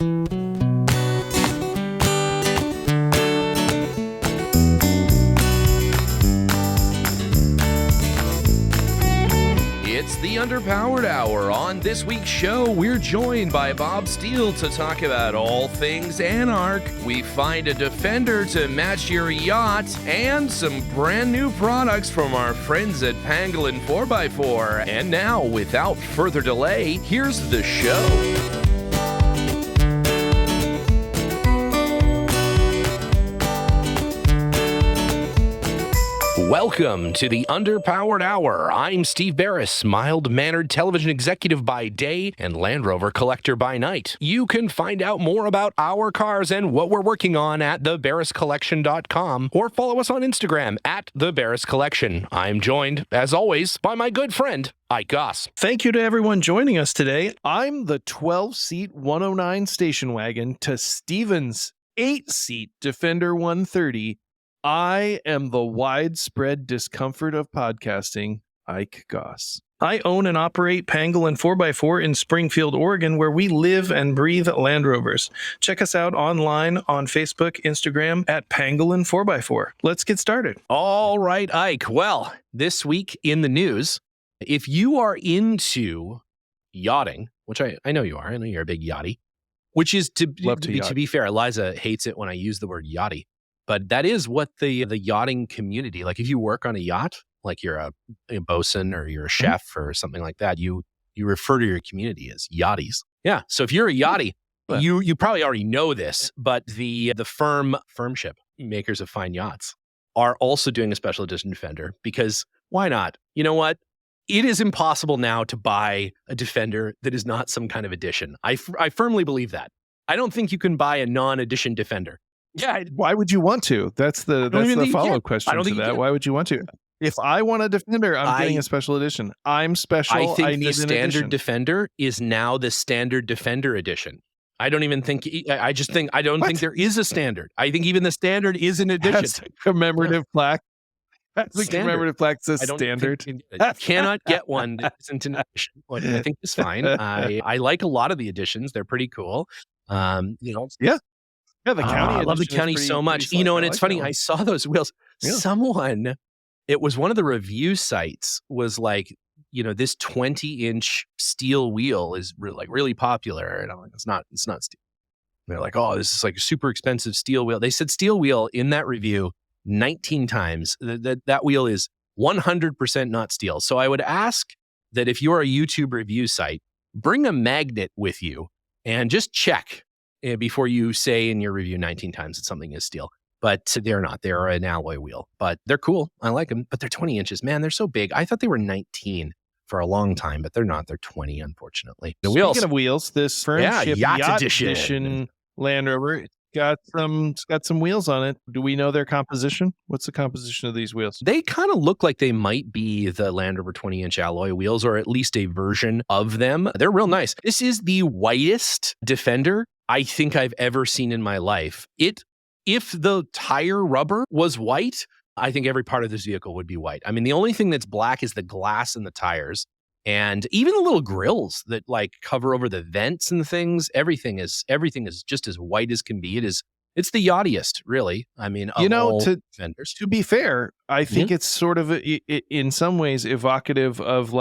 It's the Underpowered Hour. On this week's show, we're joined by Bob Steele to talk about all things ANARC. We find a Defender to match your yacht and some brand new products from our friends at Pangolin 4x4. And now, without further delay, here's the show. Welcome to the Underpowered Hour. I'm Steve Barris, mild-mannered television executive by day and Land Rover collector by night. You can find out more about our cars and what we're working on at thebarriscollection.com or follow us on Instagram at thebarriscollection. I'm joined, as always, by my good friend, Ike Goss. Thank you to everyone joining us today. I'm the 12-seat 109 station wagon to Steven's 8-seat Defender 130. I am the widespread discomfort of podcasting, Ike Goss. I own and operate Pangolin 4x4 in Springfield, Oregon, where we live and breathe Land Rovers. Check us out online on Facebook, Instagram at Pangolin 4x4. Let's get started. All right, Ike. Well, this week in the news, if you are into yachting, which I know you are, I know you're a big yachty, which is to be fair, Eliza hates it when I use the word yachty. But that is what the yachting community, like if you work on a yacht, like you're a bosun or you're a chef or something like that, you refer to your community as yachties. Yeah. So if you're a yachty, you probably already know this, but the FirmShip, makers of fine yachts, are also doing a special edition Defender because why not? You know what? It is impossible now to buy a Defender that is not some kind of edition. I firmly believe that. I don't think you can buy a non-edition Defender. Yeah, why would you want to? That's the follow-up question to that. Why would you want to? If I want a Defender, I'm getting a special edition. I'm special. I think the standard edition. Defender is now the standard Defender edition. I don't even think. I just think I don't think there is a standard. I think even the standard is an edition. That's a commemorative plaque. That's a commemorative plaque that says standard. You cannot get one that isn't an edition. Which I think is fine. I like a lot of the editions. They're pretty cool. Yeah, the county. I love the county so much. And it's funny. I saw those wheels. Yeah. Someone, it was one of the review sites, was like, this 20-inch steel wheel is really popular. And I'm like, it's not steel. And they're like, oh, this is like a super expensive steel wheel. They said steel wheel in that review 19 times. That wheel is 100% not steel. So I would ask that if you're a YouTube review site, bring a magnet with you and just check before you say in your review 19 times that something is steel. But they're not. They're an alloy wheel. But they're cool. I like them. But they're 20 inches. Man, they're so big. I thought they were 19 for a long time, but they're not. They're 20, unfortunately. Speaking of wheels, this FirmShip Yacht Edition Land Rover got some wheels on it. Do we know their composition? What's the composition of these wheels? They kind of look like they might be the Land Rover 20-inch alloy wheels, or at least a version of them. They're real nice. This is the whitest Defender I think I've ever seen in my life. If the tire rubber was white, I think every part of this vehicle would be white. I mean, the only thing that's black is the glass in the tires, and even the little grills that cover over the vents and things. Everything is just as white as can be. It's the yachtiest, really. I mean, Defenders. To be fair, I think it's sort of in some ways evocative of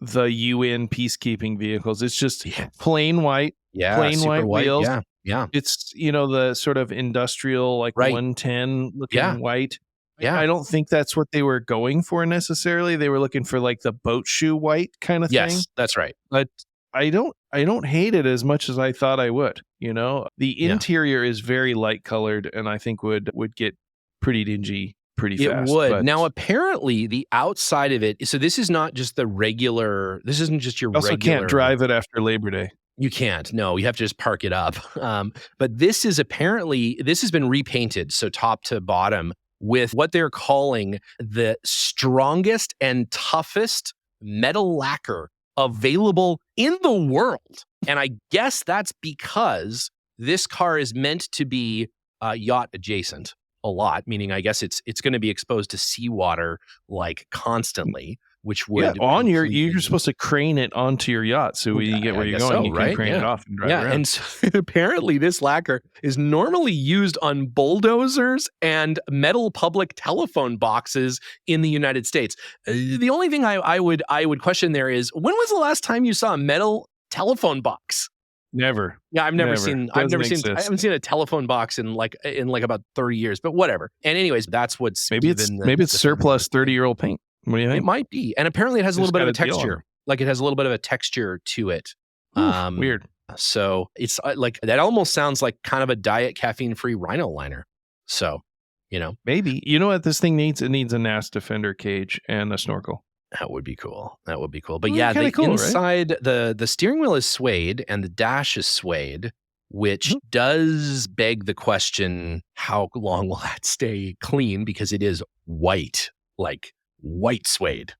the UN peacekeeping vehicles. It's just plain white. Yeah, plain white wheels. Yeah. It's, the sort of industrial, 110 looking white. Yeah. I don't think that's what they were going for necessarily. They were looking for the boat shoe white kind of thing. Yes, that's right. But I don't hate it as much as I thought I would. The interior is very light colored, and I think would get pretty dingy pretty fast. It would. Now, apparently, the outside of it, so this is not just the regular, this isn't just your also regular. Can't drive it after Labor Day. You can't. No, you have to just park it up. But this has been repainted, so top to bottom, with what they're calling the strongest and toughest metal lacquer available in the world. And I guess that's because this car is meant to be yacht adjacent a lot, meaning I guess it's going to be exposed to seawater constantly. which would you're supposed to crane it onto your yacht so when you get where you're going, you can crane it off and drive around. And so, apparently this lacquer is normally used on bulldozers and metal public telephone boxes in the United States. The only thing I would question there is, when was the last time you saw a metal telephone box? Never. Yeah, I haven't seen a telephone box in like about 30 years, but whatever. And anyways, that's what's maybe it's surplus 30-year-old paint. What do you think? It might be. And apparently it has a little bit of a texture. Like, it has a little bit of a texture to it. Weird. So it's like, that almost sounds like kind of a diet caffeine-free Rhino liner. So, maybe. You know what this thing needs? It needs a NAS Defender cage and a snorkel. That would be cool. But the cool, inside, right? the steering wheel is suede and the dash is suede, which does beg the question, how long will that stay clean? Because it is white, like white suede.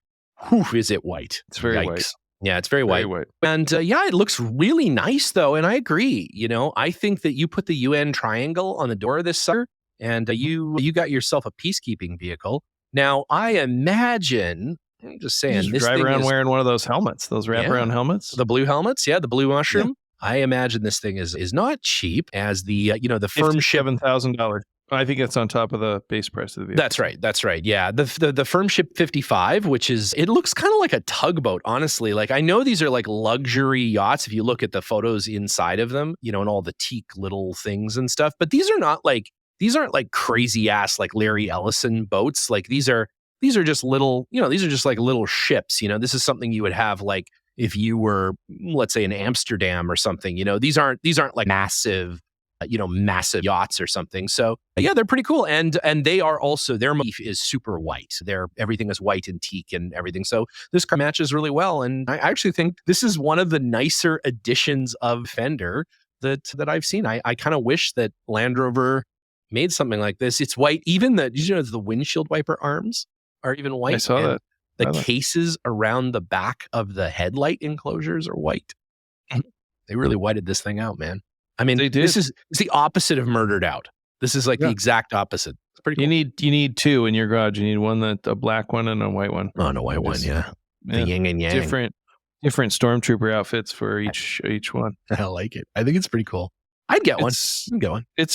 Whew, is it white? It's very white. Yeah, it's very white. And it looks really nice though. And I agree. I think that you put the UN triangle on the door of this sucker, and you got yourself a peacekeeping vehicle. Now, I imagine, I'm just saying, you drive around wearing one of those helmets, those wraparound helmets, the blue helmets, the blue mushroom. Yeah. I imagine this thing is not cheap, as the the FirmShip $7,000. I think it's on top of the base price of the vehicle. That's right. Yeah, the FirmShip 55, which is, it looks kind of like a tugboat, honestly. Like, I know these are like luxury yachts if you look at the photos inside of them, and all the teak little things and stuff. But these aren't like crazy ass like Larry Ellison boats. Like, these are just little, these are just like little ships. This is something you would have like if you were, let's say, in Amsterdam or something. These aren't like massive yachts or something. So yeah, they're pretty cool. And they are also, their motif is super white. Everything is white and teak and everything. So this car matches really well. And I actually think this is one of the nicer editions of Fender that I've seen. I kind of wish that Land Rover made something like this. It's white. Even the windshield wiper arms are even white. I saw that. The cases around the back of the headlight enclosures are white. They really whited this thing out, man. I mean, it's the opposite of murdered out. This is like the exact opposite. It's pretty cool. You need two in your garage. You need a black one and a white one. Oh, and a white one, yeah. The yin and yang. Different stormtrooper outfits for each one. I like it. I think it's pretty cool. I'd get one. It's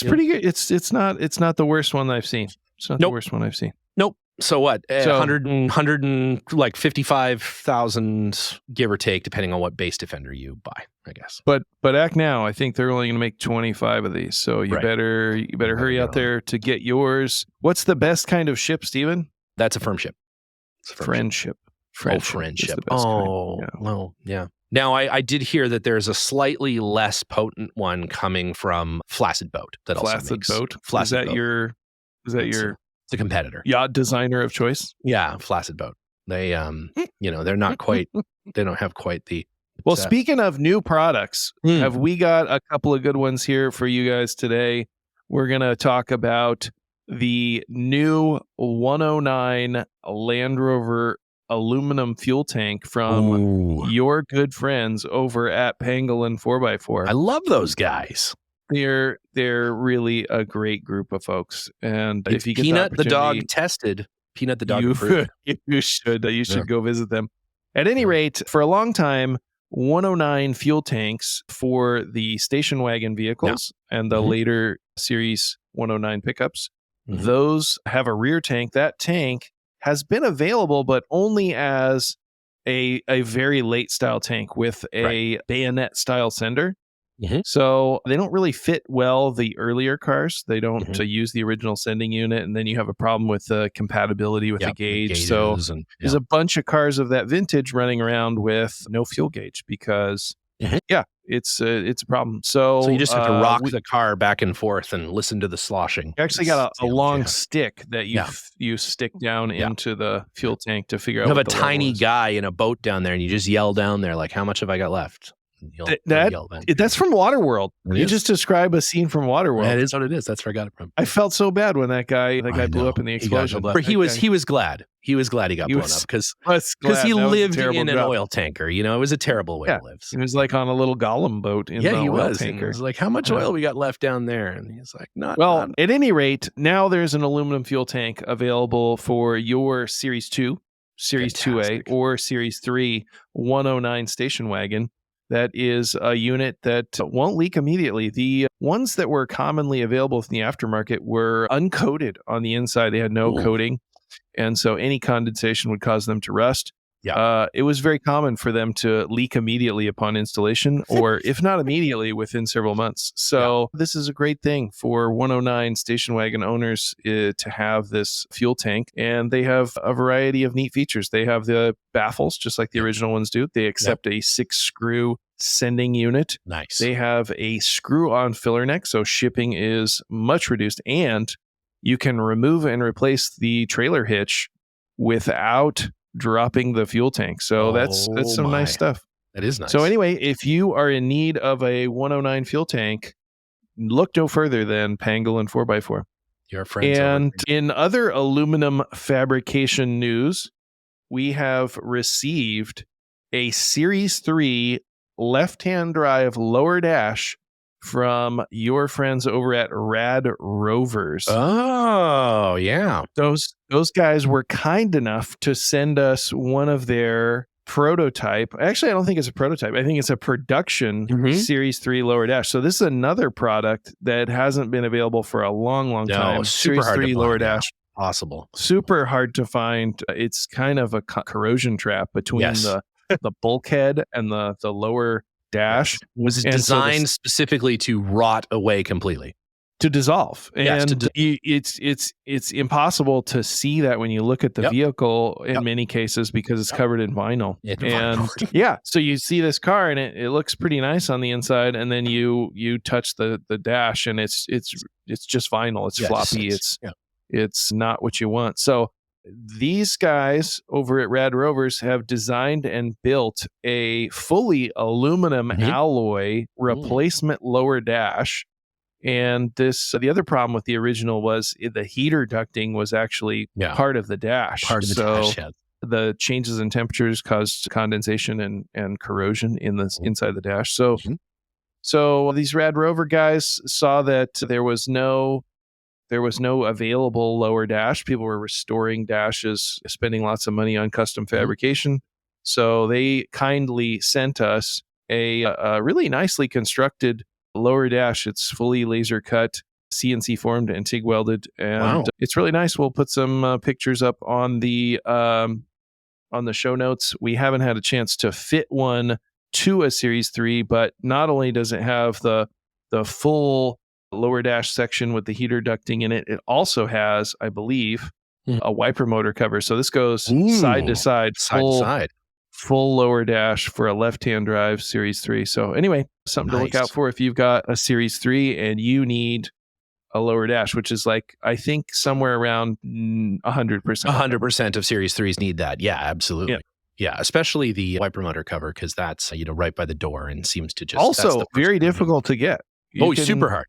pretty good. It's not the worst one that I've seen. It's not the worst one I've seen. Nope. So what? 155,000, give or take, depending on what base Defender you buy, I guess. But act now. I think they're only going to make 25 of these. So you better hurry out there to get yours. What's the best kind of ship, Steven? That's a FirmShip. FirmShip. FirmShip. Well, yeah. Now, I did hear that there's a slightly less potent one coming from Flaccid Boat. Flaccid Boat? Is that your It's a competitor. Yacht designer of choice? Yeah, Flaccid Boat. They, they're not quite, they don't have quite the... Well, speaking of new products, have we got a couple of good ones here for you guys today? We're going to talk about the new 109 Land Rover aluminum fuel tank from your good friends over at Pangolin 4x4. I love those guys. They're really a great group of folks, and if you get Peanut the dog tested, Peanut the dog approved. you should go visit them. At any rate, for a long time, 109 fuel tanks for the station wagon vehicles and the later series 109 pickups, those have a rear tank. That tank has been available, but only as a very late style tank with a bayonet style sender. So they don't really fit well the earlier cars. They don't use the original sending unit, and then you have a problem with the compatibility with the gauge. So there's a bunch of cars of that vintage running around with no fuel gauge because it's a problem. So you just have to rock the car back and forth and listen to the sloshing. You actually got a long stick that you stick down into the fuel tank to figure out. You have a tiny guy in a boat down there, and you just yell down there like, "How much have I got left?" That's from Waterworld. You just describe a scene from Waterworld. That is what it is. That's where I got it from. I felt so bad when that guy blew up in the explosion. He was glad. He was glad he got blown up because he lived in an oil tanker. It was a terrible way to live. He was like on a little Gollum boat in the oil tanker. He was like, how much oil we got left down there? And he's like, not. Well, at any rate, now there's an aluminum fuel tank available for your Series 2, Series 2A or Series 3 109 station wagon. That is a unit that won't leak immediately. The ones that were commonly available in the aftermarket were uncoated on the inside. They had no coating. And so any condensation would cause them to rust. Yeah. It was very common for them to leak immediately upon installation, or if not immediately, within several months. So this is a great thing for 109 station wagon owners to have this fuel tank. And they have a variety of neat features. They have the baffles, just like the original ones do. They accept a 6-screw sending unit. Nice. They have a screw-on filler neck, so shipping is much reduced. And you can remove and replace the trailer hitch without dropping the fuel tank. So that's some nice stuff. That is nice. So anyway, if you are in need of a 109 fuel tank, look no further than Pangolin 4x4. Your friends. And in other aluminum fabrication news, we have received a Series 3 left-hand drive lower dash from your friends over at Rad Rovers. Oh, yeah. Those guys were kind enough to send us one of their prototype. Actually, I don't think it's a prototype. I think it's a production Series 3 lower dash. So this is another product that hasn't been available for a long time. Super Series hard 3 to lower find, dash. Possible. Super hard to find. It's kind of a corrosion trap between the bulkhead and the lower dash. Was it designed specifically to rot away completely? To dissolve. Yes, and it's impossible to see that when you look at the vehicle in many cases because it's covered in vinyl. So you see this car and it looks pretty nice on the inside, and then you touch the dash and it's just vinyl. It's floppy. It's not what you want. So these guys over at Rad Rovers have designed and built a fully aluminum alloy replacement lower dash. And the other problem with the original was the heater ducting was actually part of the dash. The changes in temperatures caused condensation and corrosion in the inside the dash. So these Rad Rover guys saw that there was no available lower dash. People were restoring dashes, spending lots of money on custom fabrication. So they kindly sent us a really nicely constructed lower dash. It's fully laser cut, CNC formed, and TIG welded, and it's really nice. We'll put some pictures up on the show notes. We haven't had a chance to fit one to a Series 3, but not only does it have the full lower dash section with the heater ducting in it, it also has, I believe, a wiper motor cover. So this goes side to side, full lower dash for a left-hand drive Series 3. So anyway, something to look out for if you've got a Series 3 and you need a lower dash, which is like, I think somewhere around 100%. 100% of Series 3s need that. Yeah, absolutely. Yeah, especially the wiper motor cover, because that's right by the door and seems to just... Also very difficult to get. Super hard.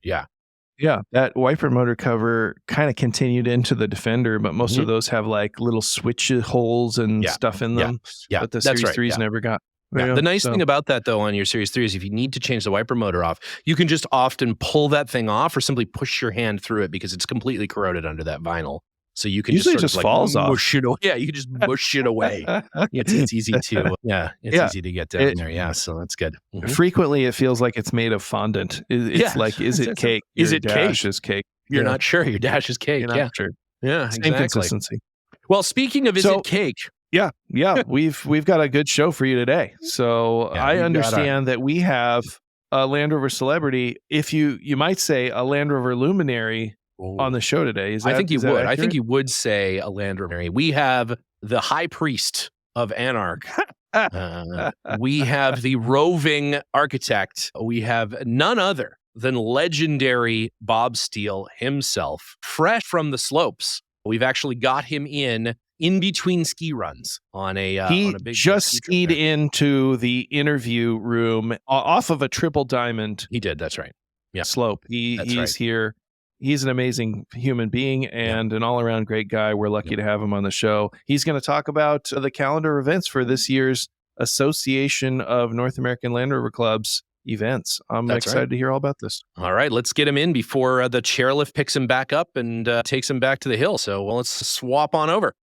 Yeah, that wiper motor cover kind of continued into the Defender, but most of those have like little switch holes and stuff in them. But the Series 3s never got. The nice thing about that, though, on your Series 3 is if you need to change the wiper motor off, you can just often pull that thing off or simply push your hand through it because it's completely corroded under that vinyl. So you can usually just falls off. Mush it away. Yeah, you can just mush it away. It's easy to easy to get down there. Yeah, so that's good. Frequently, it feels like it's made of fondant. It's like, is it cake? Is it dash cake? Is cake? You're not sure. Your dash is cake. You're not sure. Yeah, same exactly. consistency. Well, speaking of is it cake? Yeah, we've got a good show for you today. So I understand that we have a Land Rover celebrity, if you might say a Land Rover luminary on the show today. I think you would say a Land Rover. We have the high priest of ANARC. We have the roving architect. We have none other than legendary Bob Steele himself, fresh from the slopes. We've actually got him in between ski runs on a big just skied into the interview room off of a triple diamond. He did. That's right. Yeah. Slope. He's here. He's an amazing human being and an all-around great guy. We're lucky to have him on the show. He's going to talk about the calendar events for this year's Association of North American Land Rover Clubs events. I'm excited to hear all about this. All right, let's get him in before the chairlift picks him back up and takes him back to the hill. So let's swap on over.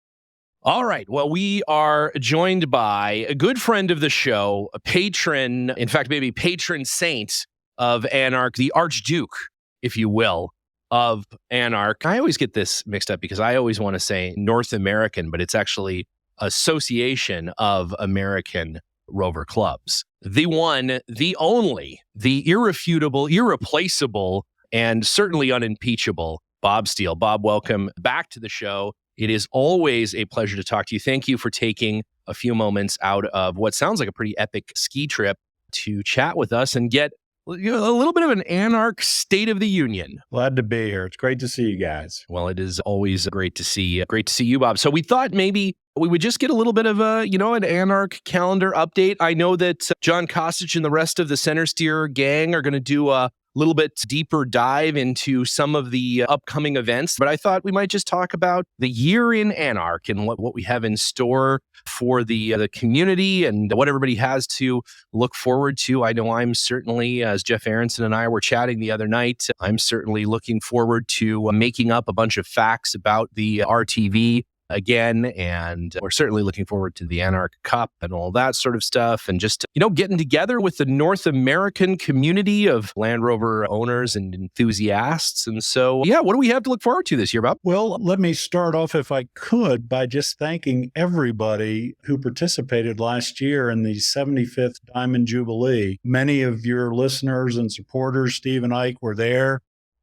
All right. Well, we are joined by a good friend of the show, a patron, in fact, maybe patron saint of ANARC, the Archduke, if you will, of ANARC. I always get this mixed up because I always want to say North American, but it's actually Association of American Rover Clubs. The one, the only, the irrefutable, irreplaceable, and certainly unimpeachable Bob Steele. Bob, welcome back to the show. It is always a pleasure to talk to you. Thank you for taking a few moments out of what sounds like a pretty epic ski trip to chat with us and get a little bit of an ANARC State of the Union. Glad to be here. It's great to see you guys. Well, it is always great to see you, Bob. So we thought maybe we would just get a little bit of an ANARC calendar update. I know that John Kosich and the rest of the Center Steer gang are going to do a little bit deeper dive into some of the upcoming events, but I thought we might just talk about the year in ANARC and what we have in store for the community and what everybody has to look forward to. I know I'm certainly, as Jeff Aronson and I were chatting the other night, I'm certainly looking forward to making up a bunch of facts about the RTV again, and we're certainly looking forward to the ANARC Cup and all that sort of stuff, and just getting together with the North American community of Land Rover owners and enthusiasts. And so, what do we have to look forward to this year, Bob? Well, let me start off, if I could, by just thanking everybody who participated last year in the 75th Diamond Jubilee. Many of your listeners and supporters, Steve and Ike, were there.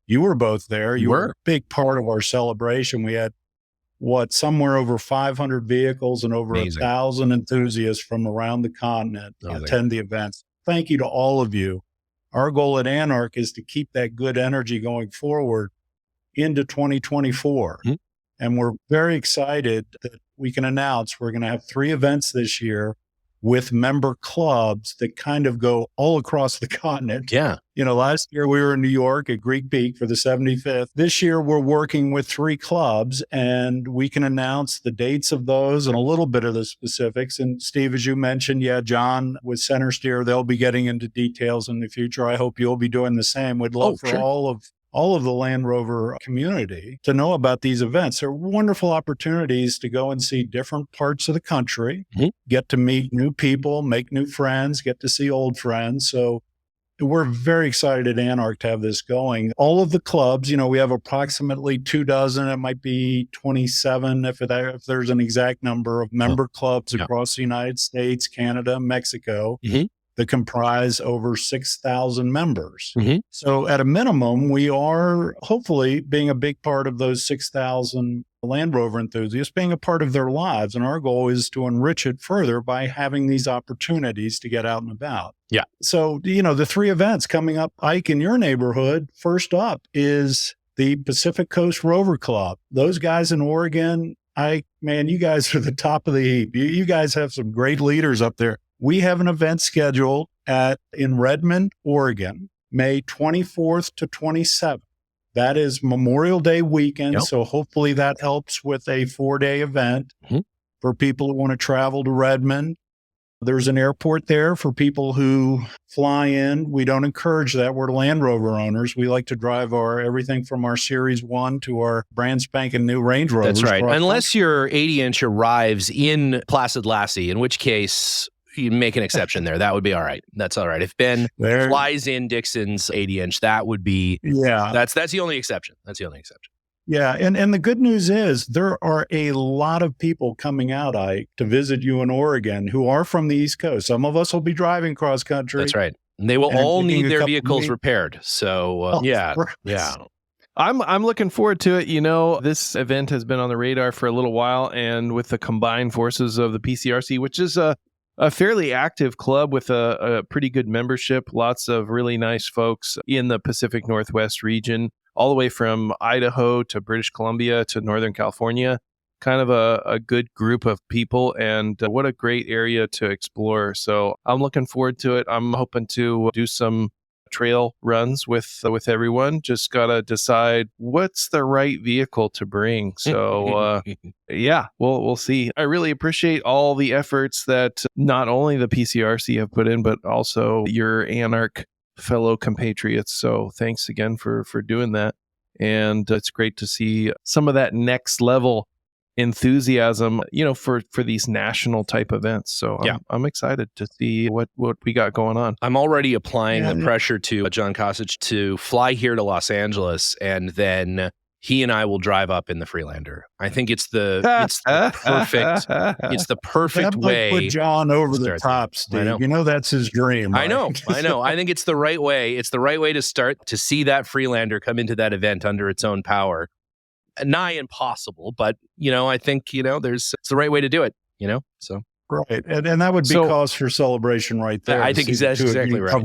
You were both there. You were a big part of our celebration. We had somewhere over 500 vehicles and over 1,000 enthusiasts from around the continent attend the events. Thank you to all of you. Our goal at ANARC is to keep that good energy going forward into 2024. Mm-hmm. And we're very excited that we can announce we're going to have 3 events this year with member clubs that kind of go all across the continent. Yeah. Last year we were in New York at Greek Peak for the 75th. This year we're working with 3 clubs, and we can announce the dates of those and a little bit of the specifics. And Steve, as you mentioned, John with Center Steer, they'll be getting into details in the future. I hope you'll be doing the same. We'd love for all of the Land Rover community to know about these events. They're wonderful opportunities to go and see different parts of the country, get to meet new people, make new friends, get to see old friends. So we're very excited at ANARC to have this going. All of the clubs, we have approximately 24, it might be 27 if there's an exact number of member clubs across the United States, Canada, Mexico. Mm-hmm. That comprise over 6,000 members. Mm-hmm. So at a minimum, we are hopefully being a big part of those 6,000 Land Rover enthusiasts, being a part of their lives. And our goal is to enrich it further by having these opportunities to get out and about. Yeah. So, the 3 events coming up, Ike, in your neighborhood, first up is the Pacific Coast Rover Club. Those guys in Oregon, you guys are the top of the heap. You guys have some great leaders up there. We have an event scheduled in Redmond, Oregon, May 24th to 27th. That is Memorial Day weekend, so hopefully that helps with a 4-day event for people who want to travel to Redmond. There's an airport there for people who fly in. We don't encourage that. We're Land Rover owners. We like to drive everything from our Series 1 to our brand spanking new Range Rovers. That's right. Unless your 80-inch arrives in Placid Lassie, in which case you make an exception there. That would be all right. That's all right. If Ben flies in Dixon's 80-inch, that would be, that's the only exception. That's the only exception. Yeah. And the good news is there are a lot of people coming out, Ike, to visit you in Oregon who are from the East Coast. Some of us will be driving cross country. That's right. And they will all need their vehicles repaired. So, yeah. I'm looking forward to it. This event has been on the radar for a little while, and with the combined forces of the PCRC, which is a fairly active club with a pretty good membership, lots of really nice folks in the Pacific Northwest region, all the way from Idaho to British Columbia to Northern California. Kind of a good group of people, and what a great area to explore. So I'm looking forward to it. I'm hoping to do some trail runs with everyone. Just gotta decide what's the right vehicle to bring. So we'll see. I really appreciate all the efforts that not only the PCRC have put in, but also your ANARC fellow compatriots. So thanks again for doing that. And it's great to see some of that next level enthusiasm, for these national type events. So I'm excited to see what we got going on. I'm already applying the pressure to John Kosich to fly here to Los Angeles, and then he and I will drive up in the Freelander. I think it's the perfect way. Put John over the top, Steve. That's his dream. Right? I know. I think it's the right way. It's the right way to start, to see that Freelander come into that event under its own power. Nigh impossible, but I think it's the right way to do it. So right, and that would be cause for celebration right there. I think that's exactly right.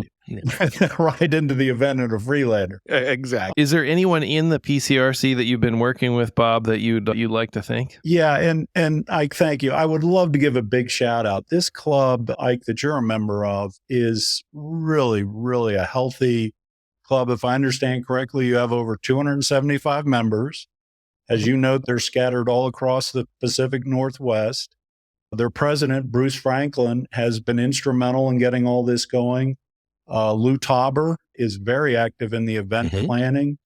Right into the event of a Freelander. Exactly. Is there anyone in the PCRC that you've been working with, Bob, that you'd like to thank? Yeah, and Ike, thank you. I would love to give a big shout out. This club, Ike, that you're a member of, is really, really a healthy club. If I understand correctly, you have over 275 members. As you note, they're scattered all across the Pacific Northwest. Their president, Bruce Franklin, has been instrumental in getting all this going. Lou Tauber is very active in the event planning.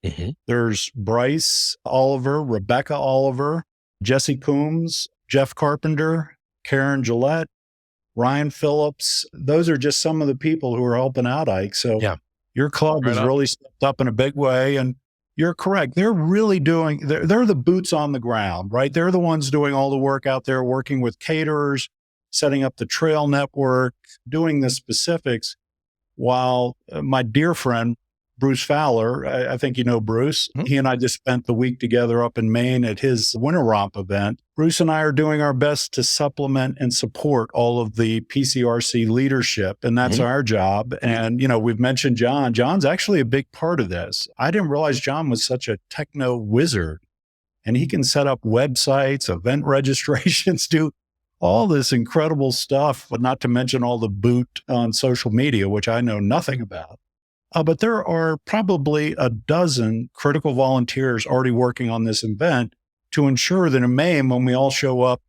There's Bryce Oliver, Rebecca Oliver, Jesse Coombs, Jeff Carpenter, Karen Gillette, Ryan Phillips. Those are just some of the people who are helping out, Ike. So your club has really stepped up in a big way. And you're correct. They're really they're the boots on the ground, right? They're the ones doing all the work out there, working with caterers, setting up the trail network, doing the specifics, while my dear friend, Bruce Fowler, I think you know Bruce, he and I just spent the week together up in Maine at his Winter Romp event. Bruce and I are doing our best to supplement and support all of the PCRC leadership, and that's our job. And, we've mentioned John. John's actually a big part of this. I didn't realize John was such a techno wizard, and he can set up websites, event registrations, do all this incredible stuff, but not to mention all the boot on social media, which I know nothing about. But there are probably a dozen critical volunteers already working on this event to ensure that in May, when we all show up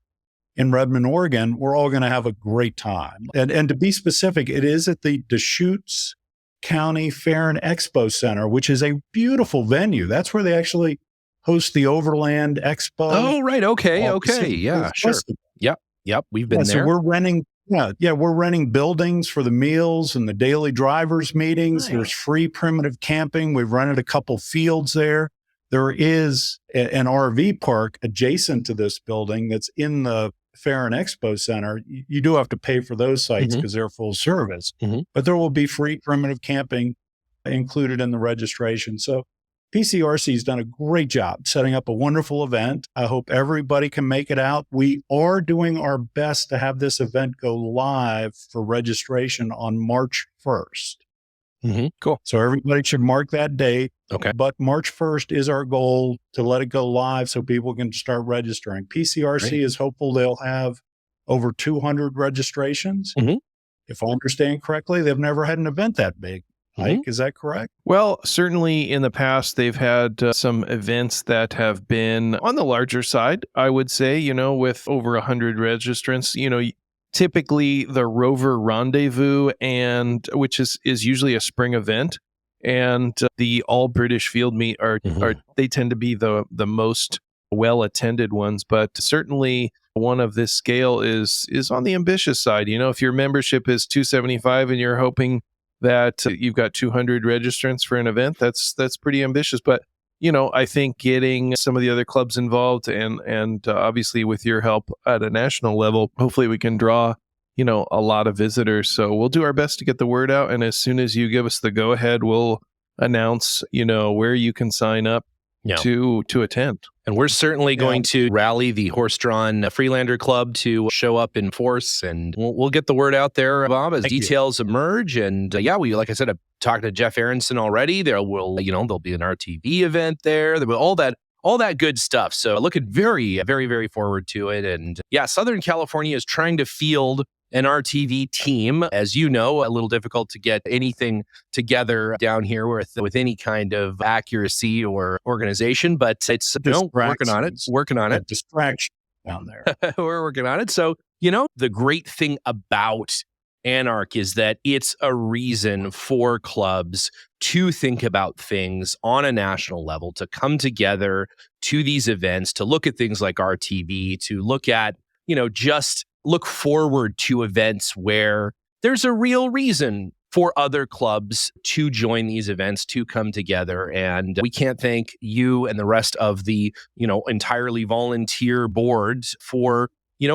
in Redmond, Oregon, we're all going to have a great time. And to be specific, it is at the Deschutes County Fair and Expo Center, which is a beautiful venue. That's where they actually host the Overland Expo. Oh, right. Okay. Yeah, sure. Yep. We've been there. So we're renting. We're renting buildings for the meals and the daily drivers meetings. Nice. There's free primitive camping. We've rented a couple fields there. There is an RV park adjacent to this building that's in the Fair and Expo Center. You do have to pay for those sites because they're full service, but there will be free primitive camping included in the registration. So PCRC has done a great job setting up a wonderful event. I hope everybody can make it out. We are doing our best to have this event go live for registration on March 1st. Cool. So everybody should mark that date. Okay. But March 1st is our goal to let it go live so people can start registering. PCRC is hopeful they'll have over 200 registrations. If I understand correctly, they've never had an event that big. Ike, is that correct? Well, certainly in the past, they've had some events that have been on the larger side, I would say, with over 100 registrants. Typically the Rover Rendezvous, and which is usually a spring event, and the All British Field Meet are they tend to be the most well-attended ones, but certainly one of this scale is on the ambitious side. If your membership is $275 and you're hoping that you've got 200 registrants for an event, that's pretty ambitious. But, I think getting some of the other clubs involved and obviously with your help at a national level, hopefully we can draw, a lot of visitors. So we'll do our best to get the word out. And as soon as you give us the go ahead, we'll announce, where you can sign up to attend. And we're certainly going to rally the horse-drawn Freelander Club to show up in force, and we'll get the word out there, Bob, as details emerge. And we, like I said, I've talked to Jeff Aronson already. There'll be an RTV event there. There will all that good stuff. So looking very, very, very forward to it. And Southern California is trying to field an RTV team. As you know, a little difficult to get anything together down here with any kind of accuracy or organization, but it's working on it. Distraction down there. We're working on it. So, the great thing about ANARC is that it's a reason for clubs to think about things on a national level, to come together to these events, to look at things like RTV, to look at, just look forward to events where there's a real reason for other clubs to join these events, to come together. And we can't thank you and the rest of the, entirely volunteer boards for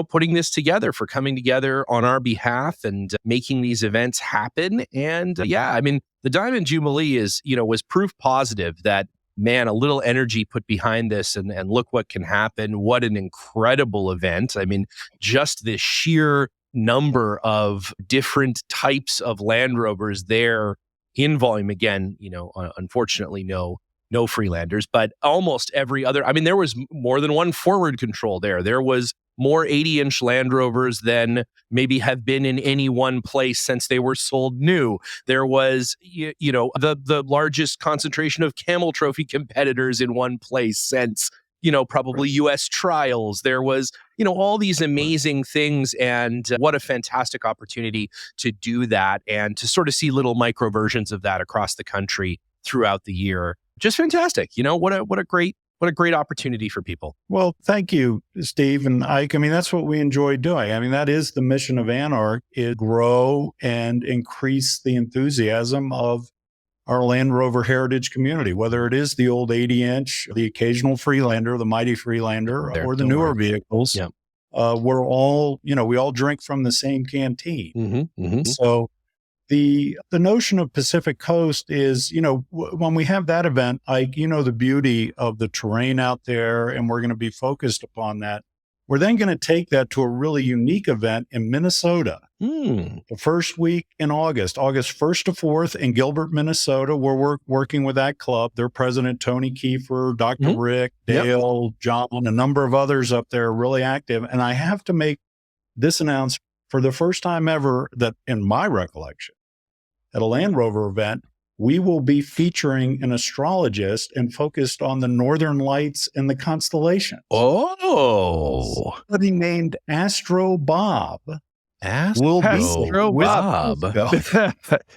putting this together, for coming together on our behalf and making these events happen. And the Diamond Jubilee was proof positive that, man, a little energy put behind this and look what can happen. What an incredible event. I mean, just the sheer number of different types of Land Rovers there in volume. Again, unfortunately, no Freelanders, but almost every other. I mean, there was more than one forward control there. There was more 80-inch Land Rovers than maybe have been in any one place since they were sold new. There was, the largest concentration of Camel Trophy competitors in one place since, probably U.S. trials. There was, all these amazing things. And what a fantastic opportunity to do that and to sort of see little micro versions of that across the country throughout the year. Just fantastic. What a great opportunity for people. Well, thank you, Steve and Ike. I mean, that's what we enjoy doing. I mean, that is the mission of ANARC, is grow and increase the enthusiasm of our Land Rover heritage community, whether it is the old 80-inch, the occasional Freelander, the mighty Freelander, or the newer vehicles. Yeah. We're all, we all drink from the same canteen. Mm-hmm, mm-hmm. So the notion of Pacific Coast is, when we have that event, the beauty of the terrain out there, and we're going to be focused upon that. We're then going to take that to a really unique event in Minnesota. The first week in August 1st to 4th in Gilbert, Minnesota, where we're working with that club. Their president, Tony Kiefer, Dr. Rick, Dale, John, a number of others up there really active. And I have to make this announcement for the first time ever that in my recollection at a Land Rover event, we will be featuring an astrologist and focused on the Northern Lights and the constellations. Oh. Somebody named Astro Bob. Astro Bob.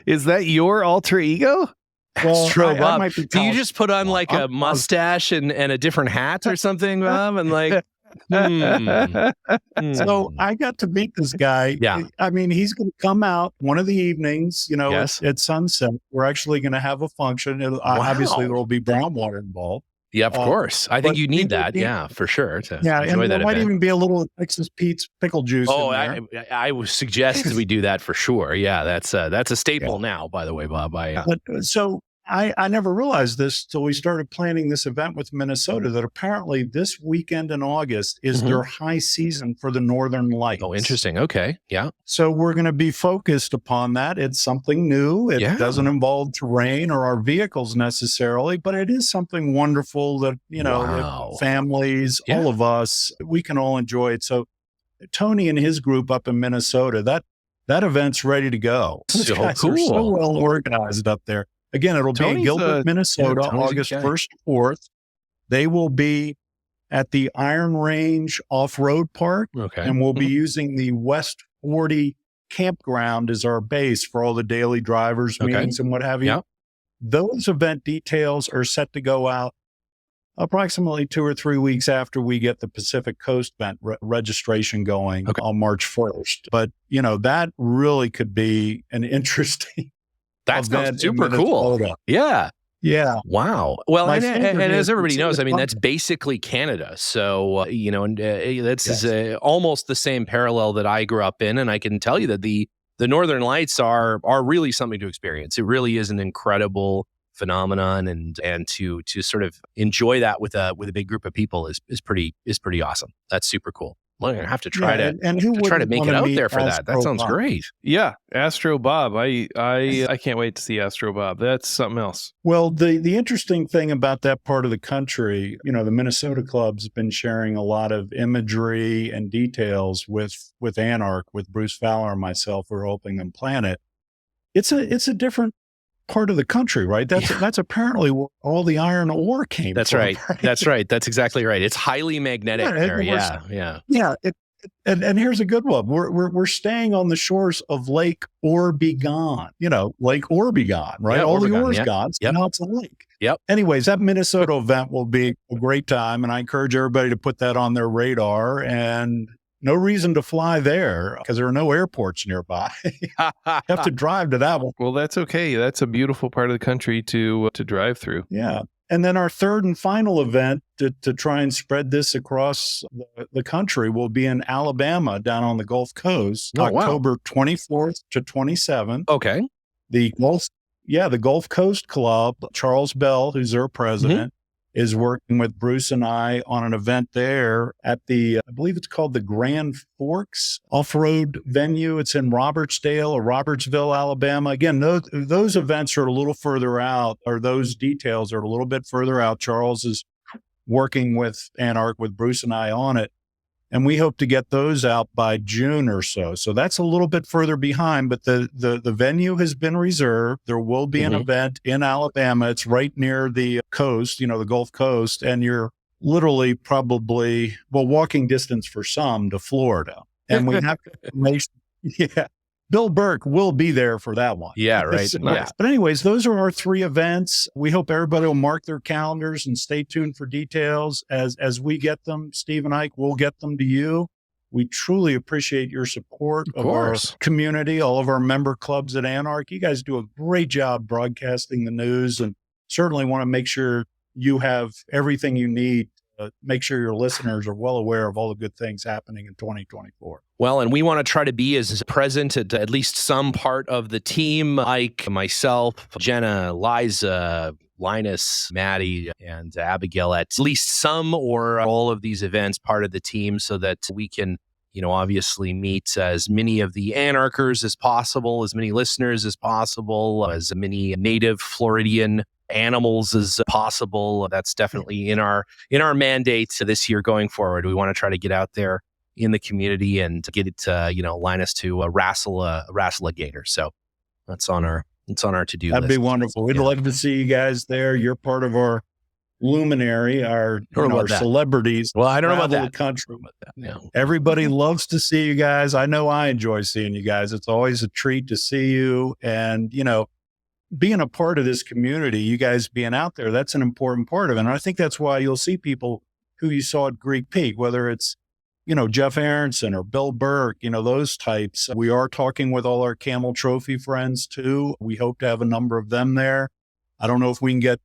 Is that your alter ego? Well, Astro Bob. might be Do you just put on like a mustache and a different hat or something, Bob? And like, So I got to meet this guy. Yeah. I mean, he's going to come out one of the evenings, at sunset. We're actually going to have a function. Obviously, there will be brown water involved. Yeah, of course. I think you need that. Yeah, for sure. To enjoy and that there might event. even be a little Texas Pete's pickle juice. Oh, in there. I would suggest we do that for sure. Yeah, that's a staple now, by the way, Bob. So I never realized this till we started planning this event with Minnesota, that apparently this weekend in August is their high season for the Northern Lights. Oh, interesting. Okay. Yeah. So we're going to be focused upon that. It's something new. It doesn't involve terrain or our vehicles necessarily, but it is something wonderful that, that families, all of us, we can all enjoy it. So Tony and his group up in Minnesota, that event's ready to go. So cool. They're so well organized up there. Again, it'll be in Gilbert, Minnesota, August 1st to 4th. They will be at the Iron Range Off-Road Park, and we'll be using the West 40 campground as our base for all the daily drivers meetings and what have you. Those event details are set to go out approximately 2 or 3 weeks after we get the Pacific Coast event registration going on March 1st. But, that really could be an interesting That's super cool. Yeah. Yeah. Wow. Well, and as everybody knows, I mean, that's basically Canada. So, that's is almost the same parallel that I grew up in. And I can tell you that the Northern Lights are really something to experience. It really is an incredible phenomenon. And to sort of enjoy that with a big group of people is pretty awesome. That's super cool. Well, I'm going to have to try to make it out there for that. That sounds great. Yeah. Astro Bob. I can't wait to see Astro Bob. That's something else. Well, the interesting thing about that part of the country, the Minnesota club's have been sharing a lot of imagery and details with ANARC, with Bruce Fowler and myself. We're helping them plan it. It's a different part of the country, right? That's apparently where all the iron ore came from. That's right. That's exactly right. It's highly magnetic there. Yeah. Yeah. And here's a good one. We're staying on the shores of Lake Orbegon. Lake Orbegon, right? Yeah, All Orbegon, the ore's yeah. gone. So Yep. now it's a lake. Yep. Anyways, that Minnesota event will be a great time, and I encourage everybody to put that on their radar. And no reason to fly there because there are no airports nearby. You have to drive to that one. Well, that's okay. That's a beautiful part of the country to drive through. Yeah. And then our third and final event to try and spread this across the country will be in Alabama down on the Gulf Coast, Oh, wow. October 24th to 27th. Okay. The Gulf Coast Club, Charles Bell, who's their president, is working with Bruce and I on an event there at I believe it's called the Grand Forks off-road venue. It's in Robertsdale or Robertsville, Alabama. Again, those events are a little further out, or those details are a little bit further out. Charles is working with ANARC, with Bruce and I on it. And we hope to get those out by June or so. So that's a little bit further behind, but the venue has been reserved. There will be an event in Alabama. It's right near the coast, the Gulf Coast, and you're literally probably, walking distance for some to Florida. And we have information. Yeah. Bill Burke will be there for that one. Yeah, right. So, Yeah. But anyways, those are our three events. We hope everybody will mark their calendars and stay tuned for details as we get them. Steve and Ike will get them to you. We truly appreciate your support of our community, all of our member clubs at ANARC. You guys do a great job broadcasting the news, and certainly want to make sure you have everything you need. Make sure your listeners are well aware of all the good things happening in 2024. Well, and we want to try to be as present at least some part of the team. Ike, myself, Jenna, Liza, Linus, Maddie, and Abigail at least some or all of these events, part of the team, so that we can, obviously meet as many of the ANARCers as possible, as many listeners as possible, as many native Floridian animals as possible. That's definitely in our mandate this year going forward. We want to try to get out there in the community and get it Linus to wrestle a gator. So that's on our to-do list. That'd be wonderful. We'd love to see you guys there. You're part of our luminary, our celebrities. Well, I don't know about that. The country. No. Everybody loves to see you guys. I know I enjoy seeing you guys. It's always a treat to see you, and being a part of this community, you guys being out there, that's an important part of it. And I think that's why you'll see people who you saw at Greek Peak, whether it's, Jeff Aronson or Bill Burke, those types. We are talking with all our Camel Trophy friends too. We hope to have a number of them there. I don't know if we can get,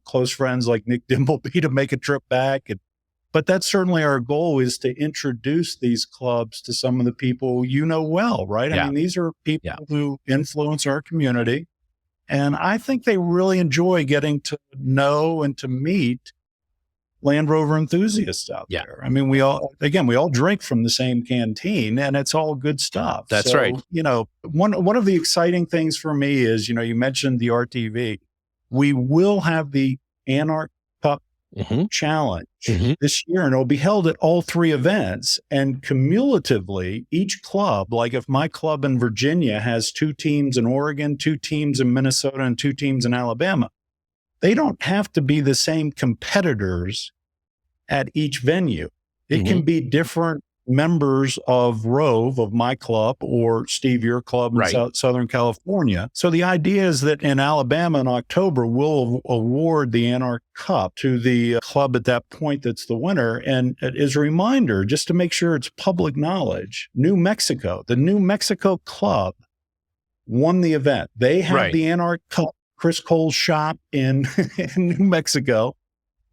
close friends like Nick Dimbleby to make a trip back. But that's certainly our goal, is to introduce these clubs to some of the people well, right? Yeah. I mean, these are people who influence our community. And I think they really enjoy getting to know and to meet Land Rover enthusiasts out there. I mean, we all drink from the same canteen, and it's all good stuff. That's right. One of the exciting things for me is, you mentioned the RTV. We will have the ANARC Cup Challenge this year, and it'll be held at all three events. And cumulatively, each club, like if my club in Virginia has 2 teams in Oregon, 2 teams in Minnesota, and 2 teams in Alabama, they don't have to be the same competitors at each venue. It can be different members of Rove, of my club, or Steve, your club in Southern California. So the idea is that in Alabama in October, we'll award the ANARC Cup to the club at that point that's the winner. And as a reminder, just to make sure it's public knowledge, the New Mexico club won the event. They have the ANARC Cup, Chris Cole's shop in New Mexico.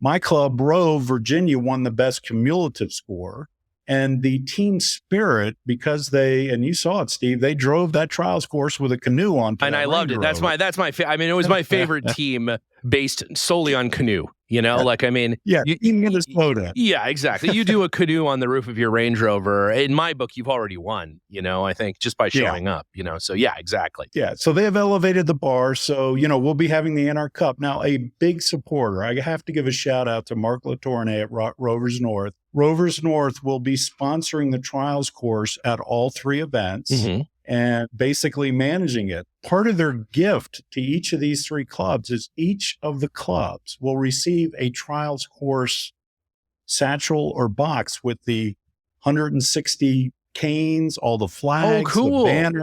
My club, Rove, Virginia, won the best cumulative score. And the team spirit, because and you saw it, Steve, they drove that trials course with a canoe on. And I loved it. That's my it was my favorite team based solely on canoe. You can get a slow down. Yeah, exactly. You do a canoe on the roof of your Range Rover. In my book, you've already won, I think, just by showing up, So yeah, exactly. Yeah. So they have elevated the bar. So, we'll be having the ANARC Cup. Now, a big supporter, I have to give a shout out to Mark Latourne at Rovers North. Rovers North will be sponsoring the trials course at all 3 events and basically managing it. Part of their gift to each of these 3 clubs is each of the clubs will receive a trials course satchel or box with the 160 canes, all the flags, cool. the banners,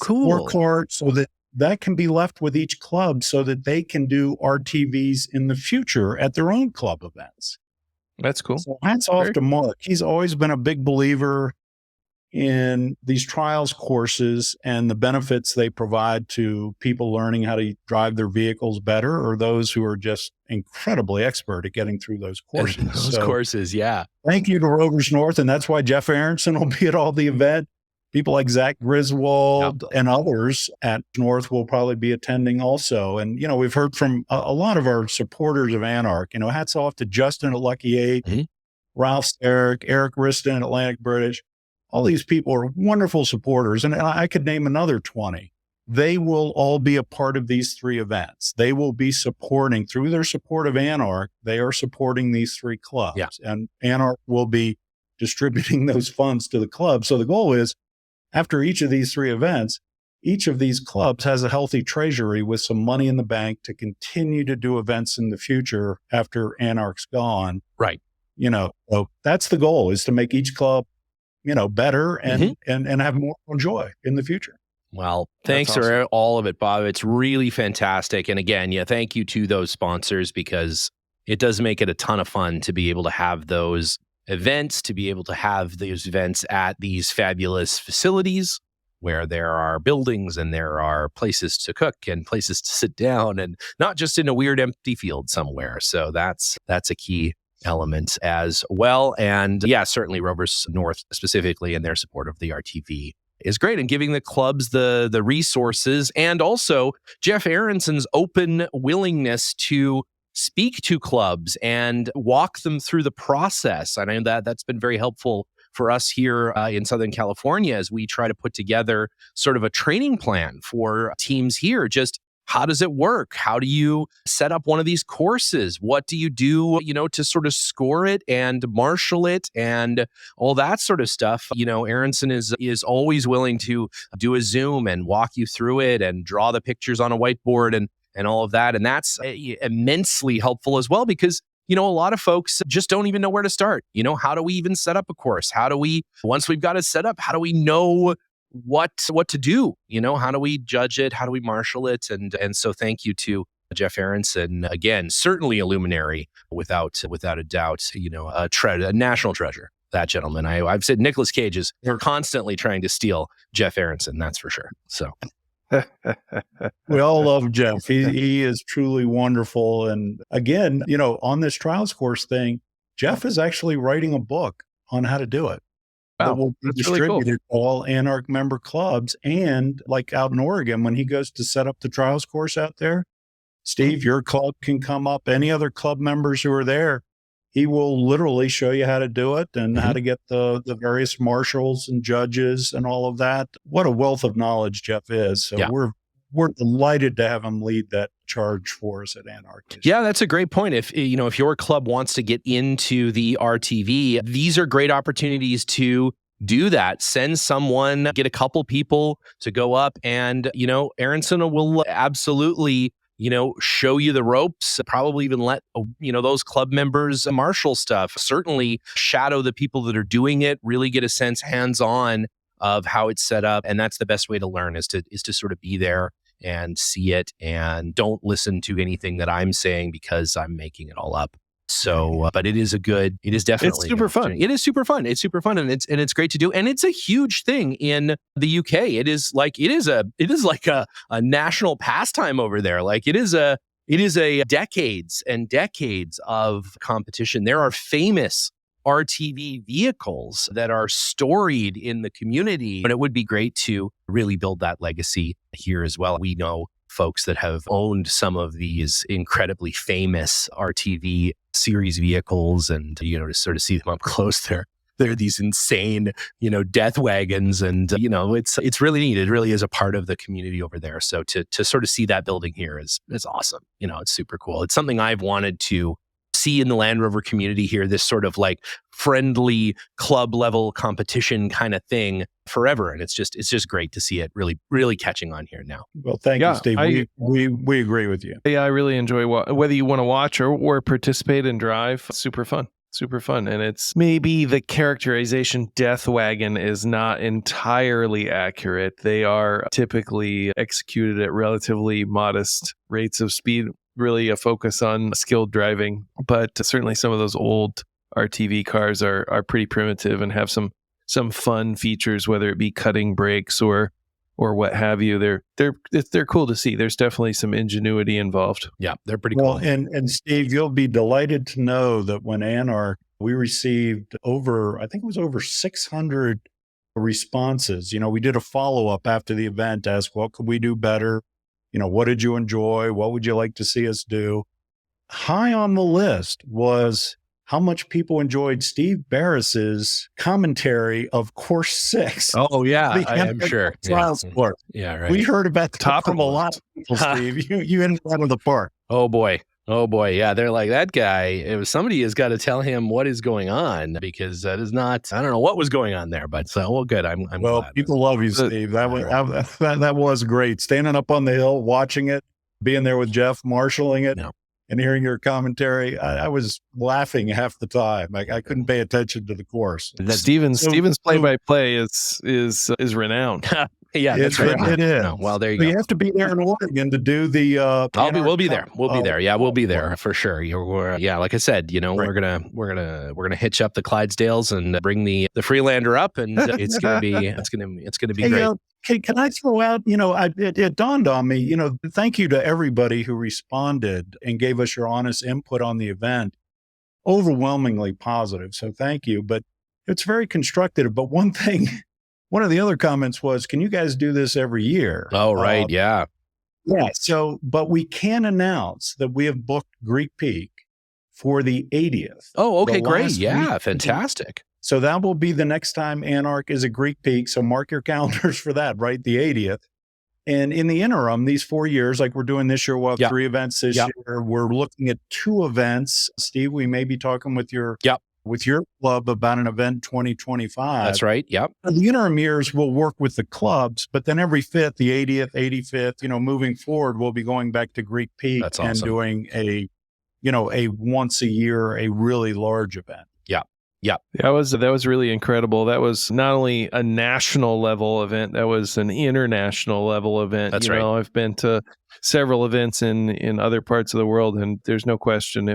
cool. scorecard, so that can be left with each club so that they can do RTVs in the future at their own club events. That's cool. So hats off to Mark. He's always been a big believer in these trials courses and the benefits they provide to people learning how to drive their vehicles better, or those who are just incredibly expert at getting through those courses. Courses, yeah. Thank you to Rovers North, and that's why Jeff Aronson will be at all the event. People like Zach Griswold and others at North will probably be attending also. And, we've heard from a lot of our supporters of ANARC. Hats off to Justin at Lucky 8, Ralph Sterick, Eric Riston at Atlantic British. All these people are wonderful supporters, and I could name another 20. They will all be a part of these 3 events. They will be supporting, through their support of ANARC, they are supporting these 3 clubs. Yeah. And ANARC will be distributing those funds to the clubs. So the goal is, after each of these 3 events, each of these clubs has a healthy treasury with some money in the bank to continue to do events in the future after ANARC's gone. Right. So that's the goal, is to make each club better and have more joy in the future. Well, thanks for all of it, Bob. It's really fantastic. And again, thank you to those sponsors, because it does make it a ton of fun to be able to have those events, to be able to have those events at these fabulous facilities where there are buildings and there are places to cook and places to sit down, and not just in a weird empty field somewhere. So that's a key element as well. And certainly Rovers North specifically, and their support of the RTV is great, and giving the clubs the resources, and also Jeff Aronson's open willingness to speak to clubs and walk them through the process. I know that's been very helpful for us here in Southern California as we try to put together sort of a training plan for teams here. Just how does it work? How do you set up one of these courses? What do you do, to sort of score it and marshal it and all that sort of stuff? Aronson is always willing to do a Zoom and walk you through it and draw the pictures on a whiteboard and all of that. And that's immensely helpful as well, because a lot of folks just don't even know where to start. How do we even set up a course? Once we've got it set up, how do we know what to do? How do we judge it? How do we marshal it? And so thank you to Jeff Aronson, again, certainly a luminary without a doubt, a national treasure, that gentleman. I've said Nicolas Cage is constantly trying to steal Jeff Aronson, that's for sure. So we all love Jeff. He is truly wonderful. And again, on this trials course thing, Jeff is actually writing a book on how to do it. That will be distributed to all ANARC member clubs. And like out in Oregon, when he goes to set up the trials course out there, Steve, your club can come up. Any other club members who are there, he will literally show you how to do it and how to get the various marshals and judges and all of that. What a wealth of knowledge Jeff is. So we're delighted to have him lead that charge for us at ANARC. Yeah, that's a great point. If your club wants to get into the RTV, these are great opportunities to do that. Send someone, get a couple people to go up, and Aronson will absolutely show you the ropes, probably even let, those club members marshal stuff, certainly shadow the people that are doing it, really get a sense hands-on of how it's set up. And that's the best way to learn, is to sort of be there and see it, and don't listen to anything that I'm saying because I'm making it all up. So, but it is definitely, it's super fun. It is super fun. It's super fun. And it's great to do. And it's a huge thing in the UK. It is like a national pastime over there. Like it is a decades and decades of competition. There are famous RTV vehicles that are storied in the community, but it would be great to really build that legacy here as well. We know folks that have owned some of these incredibly famous RTV series vehicles, and to sort of see them up close, they're these insane death wagons, and it's really neat. It really is a part of the community over there. So to sort of see that building here is awesome. It's super cool. It's something I've wanted to see in the Land Rover community here, this sort of like friendly club level competition kind of thing forever. And it's just great to see it really, really catching on here now. Well, thank you, Steve. We agree with you. Yeah, I really enjoy whether you want to watch or participate and drive. Super fun. super fun. And it's maybe the characterization Death Wagon is not entirely accurate. They are typically executed at relatively modest rates of speed, really a focus on skilled driving. But certainly some of those old RTV cars are pretty primitive and have some fun features, whether it be cutting brakes or what have you. They're cool to see. There's definitely some ingenuity involved. Yeah, they're pretty cool. Well, and Steve, you'll be delighted to know that when ANARC, we received over 600 responses. We did a follow-up after the event, ask what could we do better? What did you enjoy? What would you like to see us do? High on the list was how much people enjoyed Steve Barris's commentary of Course 6. Oh, yeah, I'm sure. Trial sport. Yeah, right. We heard about the top from a lot of people, Steve. You ended up with the park. Oh, boy. Yeah, they're like, that guy, somebody has got to tell him what is going on, because that is not, I don't know what was going on there, but well, good. I'm glad. People love you, Steve. That was great. Standing up on the hill, watching it, being there with Jeff, marshaling it. No. And hearing your commentary, I was laughing half the time. I couldn't pay attention to the course. Steven's play-by-play is renowned. Yeah, that's right. It is. No, well, there you go. You have to be there in Oregon to do the. We'll be there. We'll be there. Yeah, we'll be there for sure. Like I said, right. we're gonna hitch up the Clydesdales and bring the Freelander up, and it's gonna be great. Can I throw out? It dawned on me. Thank you to everybody who responded and gave us your honest input on the event. Overwhelmingly positive. So thank you. But it's very constructive. But one of the other comments was, can you guys do this every year? Oh, right. Yeah. Yeah. So, but we can announce that we have booked Greek Peak for the 80th. Oh, okay. Great. Yeah. Week. Fantastic. So that will be the next time ANARC is at Greek Peak. So mark your calendars for that, right? The 80th. And in the interim, these 4 years, like we're doing this year, we'll have 3 events this year. We're looking at 2 events. Steve, we may be talking with your club about an event 2025. That's right. Yep. The interim years will work with the clubs, but then every 5th, the 80th, 85th, moving forward, we'll be going back to Greek Peak and doing a once a year, a really large event. Yeah. That was really incredible. That was not only a national level event, that was an international level event. That's right. I've been to several events in other parts of the world, and there's no question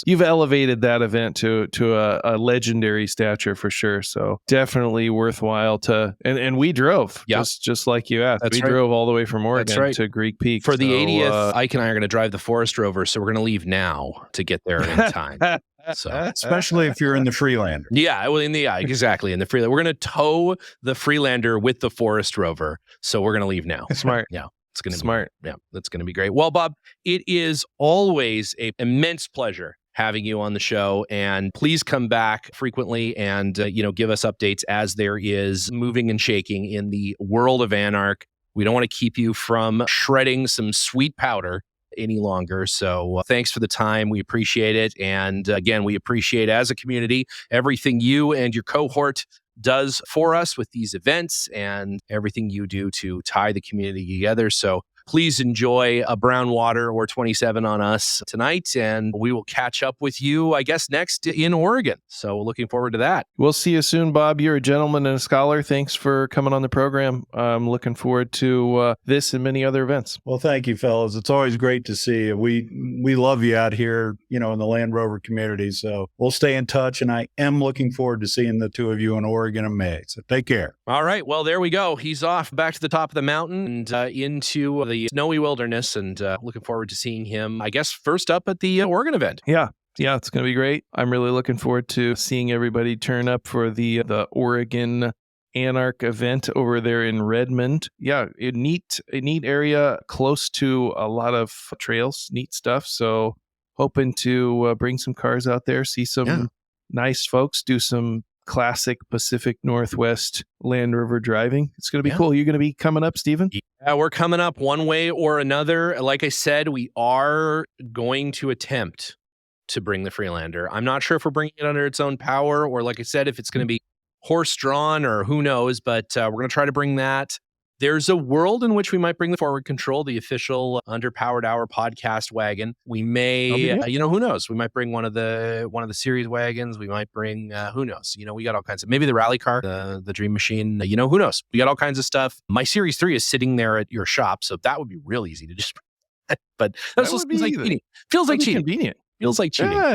you've elevated that event to a legendary stature for sure. So definitely worthwhile and we drove just like you asked. We drove all the way from Oregon to Greek Peak. For the 80th, Ike and I are going to drive the Forest Rover, so we're going to leave now to get there in time. So, especially if you're in the Freelander. Yeah, well, exactly in the Freelander. We're going to tow the Freelander with the Forest Rover, so we're going to leave now. Smart. Yeah, it's going to smart. That's going to be great. Well, Bob, it is always an immense pleasure having you on the show, and please come back frequently and give us updates as there is moving and shaking in the world of ANARC. We don't want to keep you from shredding some sweet powder any longer. So thanks for the time. We appreciate it. And again, we appreciate as a community everything you and your cohort does for us with these events and everything you do to tie the community together. So please enjoy a brown water or 27 on us tonight, and we will catch up with you, I guess, next in Oregon. So looking forward to that. We'll see you soon, Bob. You're a gentleman and a scholar. Thanks for coming on the program. I'm looking forward to this and many other events. Well, thank you, fellas. It's always great to see you. We love you out here, in the Land Rover community. So we'll stay in touch, and I am looking forward to seeing the 2 of you in Oregon in May. So take care. All right. Well, there we go. He's off back to the top of the mountain and into the snowy wilderness, and looking forward to seeing him, I guess, first up at the Oregon event. Yeah, it's going to be great. I'm really looking forward to seeing everybody turn up for the Oregon ANARC event over there in Redmond. Yeah, a neat area close to a lot of trails, neat stuff. So hoping to bring some cars out there, see some nice folks, do some classic Pacific Northwest Land Rover driving. It's going to be cool. You're going to be coming up, Stephen? Yeah, we're coming up one way or another. Like I said, we are going to attempt to bring the Freelander. I'm not sure if we're bringing it under its own power, or like I said, if it's going to be horse-drawn or who knows, but we're going to try to bring that. There's a world in which we might bring the Forward Control, the official Underpowered Hour podcast wagon. We may, who knows? We might bring one of the series wagons. We might bring, who knows? We got all kinds of, maybe the rally car, the Dream Machine. Who knows? We got all kinds of stuff. My Series 3 is sitting there at your shop, so that would be real easy to just. But that feels like cheating. Feels like cheating. Convenient. Feels like cheating. Yeah,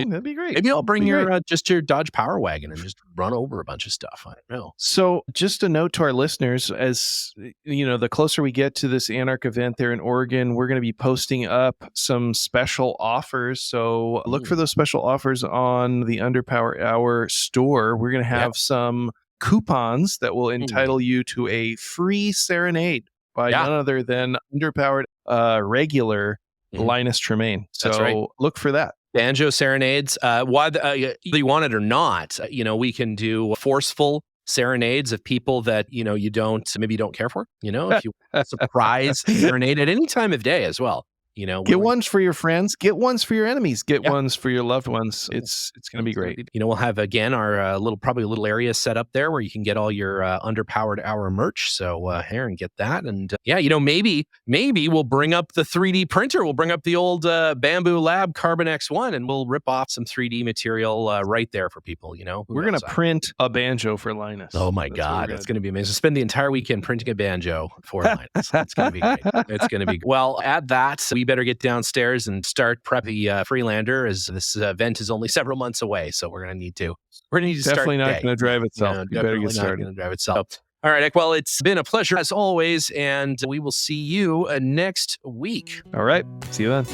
that'd be great. Maybe I'll bring your Dodge Power Wagon and just run over a bunch of stuff. I don't know. So just a note to our listeners, as the closer we get to this ANARC event there in Oregon, we're going to be posting up some special offers. So look for those special offers on the Underpower Hour store. We're going to have some coupons that will entitle you to a free serenade by none other than Underpowered regular Linus Tremaine. So look for that. Banjo serenades, whether you want it or not, we can do forceful serenades of people that, you don't care for, if you surprise serenade at any time of day as well. Get ones for your friends, get ones for your enemies, get ones for your loved ones. It's going to be great. We'll have again our probably a little area set up there where you can get all your Underpowered Hour merch. So here and get that, and maybe we'll bring up the 3D printer. We'll bring up the old Bamboo Lab Carbon X1, and we'll rip off some 3D material right there for people. We're going to print a banjo for Linus. Oh my God, it's going to be amazing. Spend the entire weekend printing a banjo for Linus. It's going to be great. It's going to be well. Add that. We better get downstairs and start prep the Freelander, as this event is only several months away. So we're going to need to definitely start. Not going to drive itself. You better get started. Going to drive itself. All right, Ike. Well, it's been a pleasure as always, and we will see you next week. All right. See you then.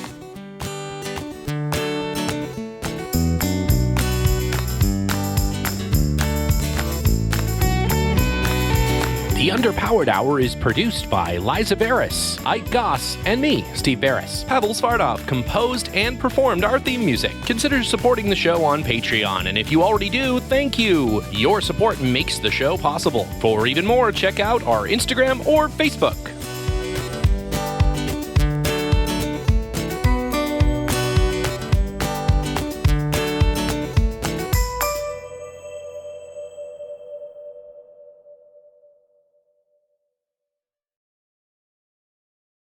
The Underpowered Hour is produced by Liza Barris, Ike Goss, and me, Steve Barris. Pavel Svardov composed and performed our theme music. Consider supporting the show on Patreon, and if you already do, thank you. Your support makes the show possible. For even more, check out our Instagram or Facebook.